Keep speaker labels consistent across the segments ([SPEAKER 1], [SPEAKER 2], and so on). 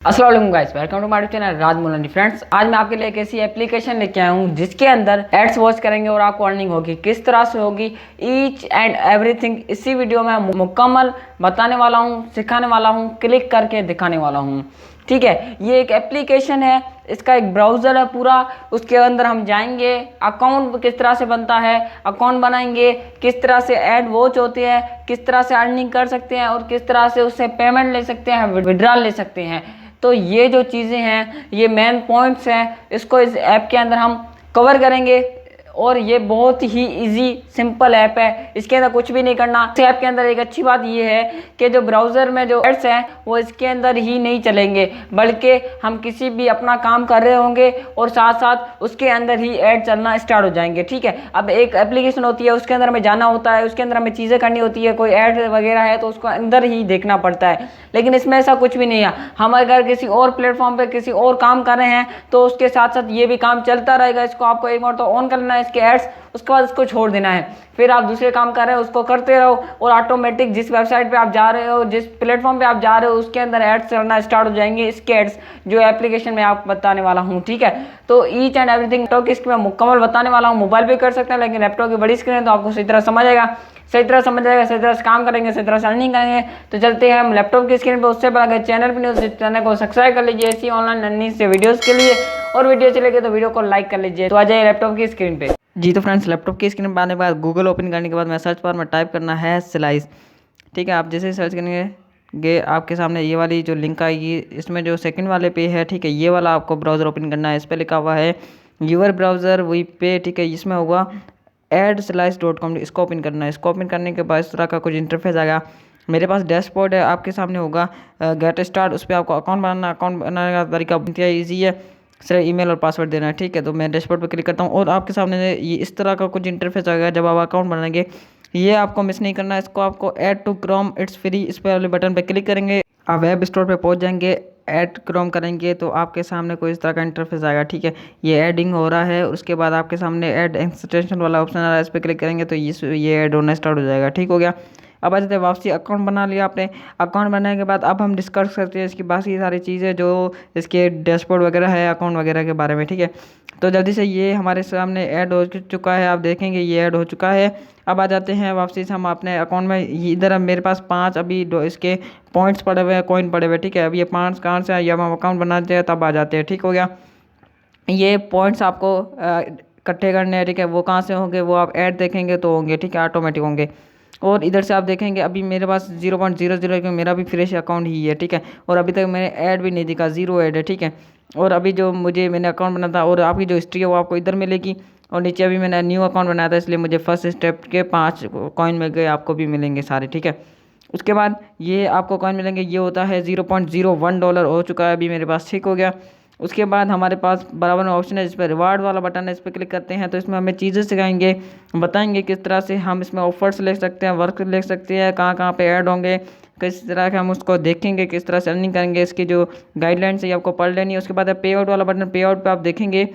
[SPEAKER 1] अस्सलाम वालेकुम guys, welcome to my channel Raj Mulani. Friends, आज मैं आपके लिए एक ऐसी एप्लीकेशन लेके आया हूँ जिसके अंदर एड्स वॉच करेंगे और आपको अर्निंग होगी। किस तरह से होगी, ईच एंड एवरीथिंग इसी वीडियो में मुकम्मल बताने वाला हूँ, सिखाने वाला हूँ, क्लिक करके दिखाने वाला हूँ। ठीक है, ये एक एप्लीकेशन है, इसका एक ब्राउज़र है पूरा। उसके अंदर हम जाएंगे, अकाउंट किस तरह से बनता है, अकाउंट बनाएंगे, किस तरह से ऐड वॉच होती है, किस तरह से अर्निंग कर सकते हैं और किस तरह से उससे पेमेंट ले सकते हैं, विड्रॉल ले सकते हैं। तो ये जो चीज़ें हैं, ये मेन पॉइंट्स हैं, इसको इस ऐप के अंदर हम कवर करेंगे। और ये बहुत ही इजी सिंपल ऐप है, इसके अंदर कुछ भी नहीं करना। इस ऐप के अंदर एक अच्छी बात ये है कि जो ब्राउज़र में जो एड्स हैं वो इसके अंदर ही नहीं चलेंगे, बल्कि हम किसी भी अपना काम कर रहे होंगे और साथ साथ उसके अंदर ही ऐड चलना स्टार्ट हो जाएंगे। ठीक है, अब एक एप्लीकेशन होती है, उसके अंदर हमें जाना होता है, उसके अंदर हमें चीज़ें करनी होती है, कोई ऐड वगैरह है तो उसको अंदर ही देखना पड़ता है। लेकिन इसमें ऐसा कुछ भी नहीं है। हम अगर किसी और प्लेटफॉर्म पे किसी और काम कर रहे हैं तो उसके साथ साथ ये भी काम चलता रहेगा। इसको आपको एक बार तो ऑन कर लेना है, इसके एड्स, उसके बाद इसको छोड़ देना है। फिर आप दूसरे काम कर रहे हो उसको करते रहो और ऑटोमेटिक जिस वेबसाइट पे आप जा रहे हो, जिस प्लेटफॉर्म पे आप जा रहे हो, उसके अंदर एड्स चलना स्टार्ट हो जाएंगे। इसके एड्स जो एप्लीकेशन में आप बताने वाला हूँ। ठीक है, तो ईच एंड एवरीथिंग लैपटॉप की स्क्रीन में मुकम्मल बताने वाला हूँ। मोबाइल पे कर सकते हैं, लेकिन लैपटॉप की बड़ी स्क्रीन है तो आपको सही तरह समझ आएगा, सही तरह समझ जाएगा, सही तरह से काम करेंगे, सही तरह से अर्निंग करेंगे। तो चलते हैं हम लैपटॉप की स्क्रीन पे। उससे पहले अगर चैनल पर नहीं, चैनल को सब्सक्राइब कर लीजिए ऐसी ऑनलाइन अर्निंग से वीडियोस के लिए, और वीडियो चलेगी तो वीडियो को लाइक कर लीजिए। तो आ जाइए लैपटॉप की स्क्रीन पे। जी तो फ्रेंड्स, लैपटॉप की स्क्रीन पर आने के बाद गूगल ओपन करने के बाद मैं सर्च बार में टाइप करना है स्लाइस। ठीक है, आप जैसे सर्च करेंगे आपके सामने ये वाली जो लिंक आएगी, इसमें जो सेकंड वाले पे है, ठीक है, ये वाला आपको ब्राउज़र ओपन करना है। इस पर लिखा हुआ है यूर ब्राउज़र वी पे। ठीक है, इसमें होगा adslice.com, इसको ओपन करना है। इसको ओपन करने के बाद इस तरह का कुछ इंटरफेस आएगा। मेरे पास डैशबोर्ड है, आपके सामने होगा गेट स्टार्ट। उस पर आपको अकाउंट बनाना, अकाउंट बनाने का तरीका बहुत ईजी है, सिर्फ ईमेल और पासवर्ड देना है। ठीक है, तो मैं डैशबोर्ड पर क्लिक करता हूँ और आपके सामने ये इस तरह का कुछ इंटरफेस आएगा। जब आप अकाउंट बनाएंगे ये आपको मिस नहीं करना है। इसको आपको add to Chrome it's free, इस पर वाले बटन पर क्लिक करेंगे, आप वेब स्टोर पे पहुंच जाएंगे। ऐड क्रोम करेंगे तो आपके सामने कोई इस तरह का इंटरफेस आएगा। ठीक है, ये एडिंग हो रहा है। उसके बाद आपके सामने ऐड एक्सटेंशन वाला ऑप्शन आ रहा है, इस पर क्लिक करेंगे तो ये ऐड होना स्टार्ट हो जाएगा। ठीक हो गया। अब आ जाते हैं वापसी, अकाउंट बना लिया आपने। अकाउंट बनाने के बाद अब हम डिस्कस करते हैं इसकी बाकी सारी चीज़ें जो इसके डैशबोर्ड वगैरह है, अकाउंट वगैरह के बारे में। ठीक है, तो जल्दी से ये हमारे सामने ऐड हो चुका है, आप देखेंगे ये ऐड हो चुका है। अब आ जाते हैं वापसी से हम अपने अकाउंट में। इधर मेरे पास 5 अभी इसके पॉइंट्स पड़े हुए हैं, कॉइन पड़े हुए। ठीक है, अब ये 5 कहाँ से जब हम अकाउंट बनाते हैं तब आ जाते हैं। ठीक हो गया, ये पॉइंट्स आपको इकट्ठे करने हैं। ठीक है, वो कहाँ से होंगे, वो आप ऐड देखेंगे तो होंगे। ठीक है, ऑटोमेटिक होंगे। और इधर से आप देखेंगे अभी मेरे पास 0.00, क्योंकि मेरा भी फ्रेश अकाउंट ही है। ठीक है, और अभी तक मैंने ऐड भी नहीं दिखा, 0 ऐड है। ठीक है, और अभी जो मैंने अकाउंट बना था और आपकी जो हिस्ट्री है वो आपको इधर मिलेगी। और नीचे अभी मैंने न्यू अकाउंट बनाया था, इसलिए मुझे फर्स्ट स्टेप के 5 कॉइन मिल गए, आपको भी मिलेंगे सारे। ठीक है, उसके बाद ये आपको कॉइन मिलेंगे, ये होता है $0.01 हो चुका है अभी मेरे पास। ठीक हो गया। उसके बाद हमारे पास बराबर में ऑप्शन है जिस पर रिवार्ड वाला बटन है, इस पर क्लिक करते हैं तो इसमें हमें चीज़ें सिखाएंगे, बताएंगे किस तरह से हम इसमें ऑफर्स ले सकते हैं, वर्क ले सकते हैं, कहाँ कहाँ पे ऐड होंगे, किस तरह के हम उसको देखेंगे, किस तरह से अर्निंग करेंगे। इसकी जो गाइडलाइंस है आपको पढ़ लेनी है। उसके बाद है पे आउट वाला बटन, पे आउट पर आप देखेंगे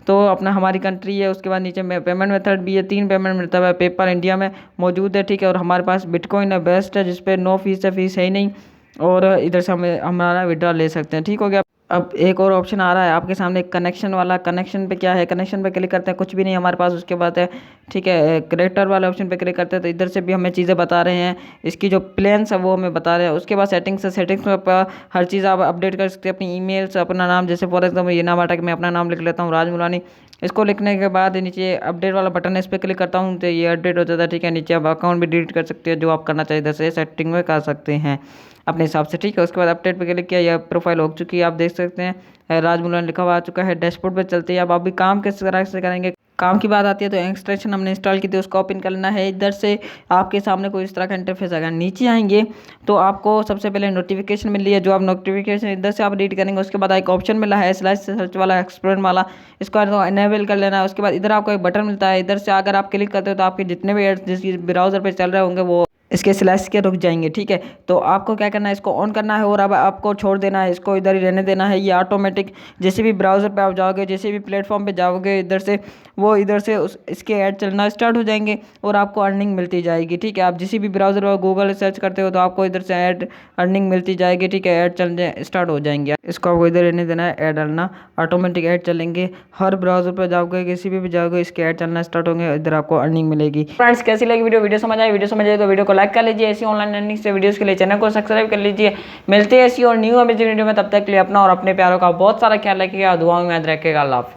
[SPEAKER 1] तो अपना हमारी कंट्री है। उसके बाद नीचे में पेमेंट मेथड भी है, 3 पेमेंट मेथड है। पेपर इंडिया में मौजूद है। ठीक है, और हमारे पास बिटकॉइन है, बेस्ट है, जिस पर 9% फीस है ही नहीं, और इधर से हमें हमारा विड्रॉ ले सकते हैं। ठीक हो गया। अब एक और ऑप्शन आ रहा है आपके सामने कनेक्शन वाला। कनेक्शन पे क्या है, कनेक्शन पे क्लिक करते हैं, कुछ भी नहीं हमारे पास। उसके बाद है, ठीक है, क्रिएटर वाले ऑप्शन पे क्लिक करते हैं तो इधर से भी हमें चीज़ें बता रहे हैं, इसकी जो प्लान्स है वो हमें बता रहे हैं। उसके बाद सेटिंग्स है, सेटिंग्स में हर चीज़ आप अपडेट कर सकते हैं, अपनी ईमेल्स, अपना नाम, जैसे फॉर एग्जाम्पल ये नाम हटा के मैं अपना नाम लिख लेता हूँ, राज मुलानी। इसको लिखने के बाद नीचे अपडेट वाला बटन है, इस पर क्लिक करता हूँ तो ये अपडेट हो जाता है। ठीक है, नीचे आप अकाउंट भी डिलीट कर सकते हैं, जो आप करना चाहिए इधर से सेटिंग में कर सकते हैं अपने हिसाब से। ठीक है, उसके बाद अपडेट पे क्लिक किया, यह प्रोफाइल हो चुकी है, आप देख सकते हैं राज मुलानी लिखा हुआ आ चुका है। डैशबोर्ड पे चलते हैं। अब अभी काम किस तरह से करेंगे, काम की बात आती है तो एक्सटेंशन हमने इंस्टॉल की थी, उसको ओपन करना है। इधर से आपके सामने कोई इस तरह का इंटरफेस आएगा। नीचे आएंगे तो आपको सबसे पहले नोटिफिकेशन मिल रही है, जो आप नोटिफिकेशन इधर से आप रीड करेंगे। उसके बाद एक ऑप्शन मिला है स्लैश सर्च वाला, एक्सप्लोर वाला, इसको इनेबल कर लेना है। उसके बाद इधर आपको एक बटन मिलता है, इधर से अगर आप क्लिक करते हो तो आपके जितने भी एड्स जिस ब्राउजर पर चल रहे होंगे वो इसके स्लैश के रुक जाएंगे। ठीक है, तो आपको क्या करना है, इसको ऑन करना है और अब आपको छोड़ देना है, इसको इधर ही रहने देना है। ये ऑटोमेटिक जैसे भी ब्राउज़र पे आप जाओगे, जैसे भी प्लेटफॉर्म पे जाओगे, इधर से वो इधर से इसके ऐड चलना स्टार्ट हो जाएंगे और आपको अर्निंग मिलती जाएगी। ठीक है, आप जिस भी ब्राउजर पर गूगल सर्च करते हो तो आपको इधर से ऐड अर्निंग मिलती जाएगी। ठीक है, ऐड चलने स्टार्ट हो जाएंगे। इसको आपको इधर रहने देना है, ऐड डालना, ऑटोमेटिक ऐड चलेंगे। हर ब्राउजर पर जाओगे, किसी भी जाओगे, इसके ऐड चलना स्टार्ट होंगे, इधर आपको अर्निंग मिलेगी। फ्रेंड्स, कैसी लगी वीडियो समझ आई? वीडियो समझ आए तो वीडियो को लाइक कर लीजिए। ऐसी ऑनलाइन अर्निंग से वीडियोस के लिए चैनल को सब्सक्राइब कर लीजिए। मिलते हैं ऐसी और न्यू अमेजिंग वीडियो में, तब तक के लिए अपना और अपने प्यारों का बहुत सारा ख्याल रखिएगा, दुआओं में याद रखिएगा। अल्लाह हाफ़िज़।